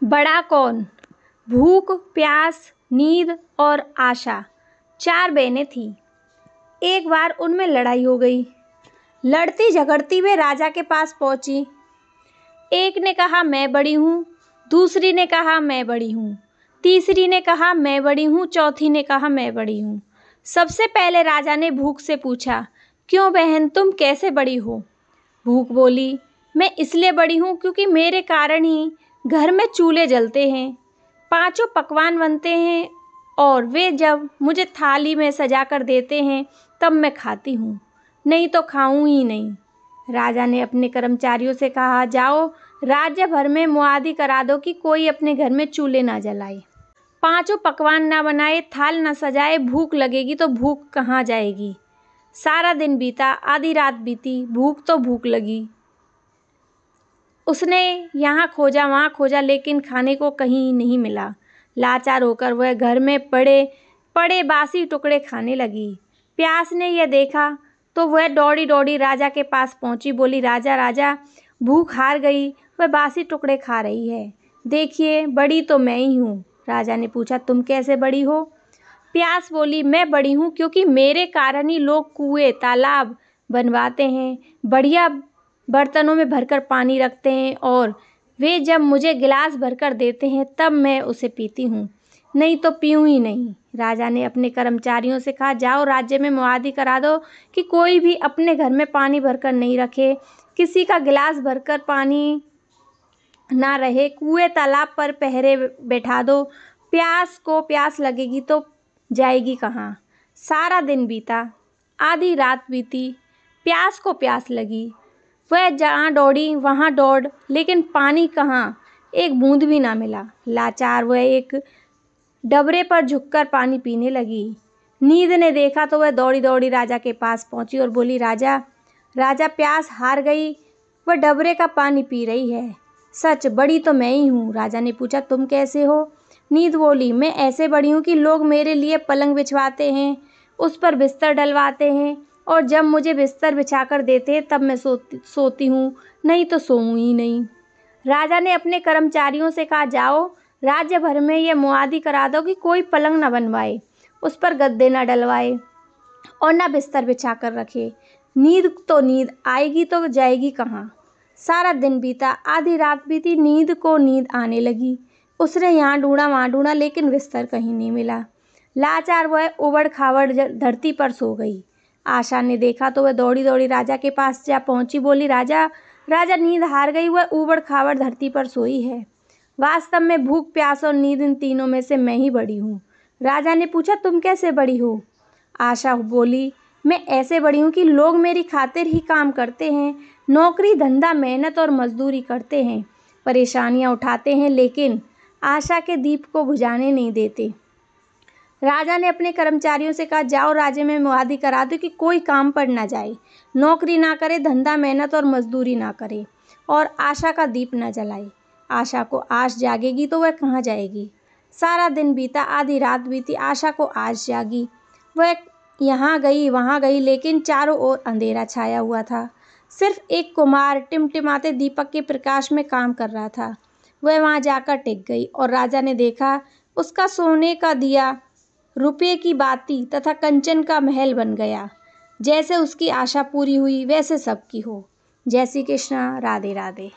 बड़ा कौन? भूख, प्यास, नींद और आशा 4 बहनें थीं। एक बार उनमें लड़ाई हो गई। लड़ती झगड़ती वे राजा के पास पहुंची। एक ने कहा मैं बड़ी हूँ, दूसरी ने कहा मैं बड़ी हूँ, तीसरी ने कहा मैं बड़ी हूँ, चौथी ने कहा मैं बड़ी हूँ। सबसे पहले राजा ने भूख से पूछा, क्यों बहन, तुम कैसे बड़ी हो? भूख बोली, मैं इसलिए बड़ी हूँ क्योंकि मेरे कारण ही घर में चूल्हे जलते हैं, 5 पकवान बनते हैं और वे जब मुझे थाली में सजा कर देते हैं तब मैं खाती हूँ, नहीं तो खाऊं ही नहीं। राजा ने अपने कर्मचारियों से कहा, जाओ राज्य भर में मुआदी करा दो कि कोई अपने घर में चूल्हे ना जलाए, 5 पकवान ना बनाए, थाल ना सजाए। भूख लगेगी तो भूख कहाँ जाएगी? सारा दिन बीता, आधी रात बीती, भूख तो भूख लगी। उसने यहाँ खोजा वहाँ खोजा लेकिन खाने को कहीं नहीं मिला। लाचार होकर वह घर में पड़े पड़े बासी टुकड़े खाने लगी। प्यास ने यह देखा तो वह दौड़ी दौड़ी राजा के पास पहुंची। बोली, राजा राजा, भूख हार गई, वह बासी टुकड़े खा रही है, देखिए बड़ी तो मैं ही हूँ। राजा ने पूछा, तुम कैसे बड़ी हो? प्यास बोली, मैं बड़ी हूँ क्योंकि मेरे कारण ही लोग कुएं तालाब बनवाते हैं, बढ़िया बर्तनों में भरकर पानी रखते हैं और वे जब मुझे गिलास भरकर देते हैं तब मैं उसे पीती हूँ, नहीं तो पीऊँ ही नहीं। राजा ने अपने कर्मचारियों से कहा, जाओ राज्य में मुआदी करा दो कि कोई भी अपने घर में पानी भरकर नहीं रखे, किसी का गिलास भरकर पानी ना रहे, कुएं तालाब पर पहरे बैठा दो। प्यास को प्यास लगेगी तो जाएगी कहाँ? सारा दिन बीता, आधी रात बीती, प्यास को प्यास लगी। वह जहाँ दौड़ी वहाँ दौड़, लेकिन पानी कहाँ, एक बूंद भी ना मिला। लाचार वह एक डबरे पर झुककर पानी पीने लगी। नींद ने देखा तो वह दौड़ी दौड़ी राजा के पास पहुंची और बोली, राजा राजा, प्यास हार गई, वह डबरे का पानी पी रही है, सच बड़ी तो मैं ही हूँ। राजा ने पूछा, तुम कैसे हो? नींद बोली, मैं ऐसे बड़ी हूँ कि लोग मेरे लिए पलंग बिछवाते हैं, उस पर बिस्तर डलवाते हैं और जब मुझे बिस्तर बिछाकर देते हैं तब मैं सोती हूँ, नहीं तो सोऊं ही नहीं। राजा ने अपने कर्मचारियों से कहा, जाओ राज्य भर में ये मुआदी करा दो कि कोई पलंग न बनवाए, उस पर गद्दे न डलवाए और न बिस्तर बिछा कर रखे। नींद आएगी तो जाएगी कहाँ? सारा दिन बीता, आधी रात बीती, नींद को नींद आने लगी। उसने यहाँ ढूंढा वहाँ ढूंढा लेकिन बिस्तर कहीं नहीं मिला। लाचार वह उबड़ खाबड़ धरती पर सो गई। आशा ने देखा तो वह दौड़ी दौड़ी राजा के पास जा पहुंची। बोली, राजा राजा, नींद हार गई, वह उबड़ खाबड़ धरती पर सोई है। वास्तव में भूख, प्यास और नींद, इन तीनों में से मैं ही बड़ी हूँ। राजा ने पूछा, तुम कैसे बड़ी हो? आशा बोली, मैं ऐसे बड़ी हूँ कि लोग मेरी खातिर ही काम करते हैं, नौकरी धंधा मेहनत और मजदूरी करते हैं, परेशानियाँ उठाते हैं, लेकिन आशा के दीप को बुझाने नहीं देते। राजा ने अपने कर्मचारियों से कहा, जाओ राज्य में मुआदी करा दो कि कोई काम पर ना जाए, नौकरी ना करे, धंधा मेहनत और मजदूरी ना करे और आशा का दीप ना जलाए। आशा को आश जागेगी तो वह कहाँ जाएगी? सारा दिन बीता, आधी रात बीती, आशा को आश जागी। वह यहाँ गई वहाँ गई लेकिन चारों ओर अंधेरा छाया हुआ था। सिर्फ एक कुम्हार टिमटिमाते दीपक के प्रकाश में काम कर रहा था। वह वहाँ जाकर टिक गई और राजा ने देखा उसका सोने का दिया, रुपये की बाती तथा कंचन का महल बन गया। जैसे उसकी आशा पूरी हुई वैसे सबकी हो। जय श्री कृष्णा, राधे राधे।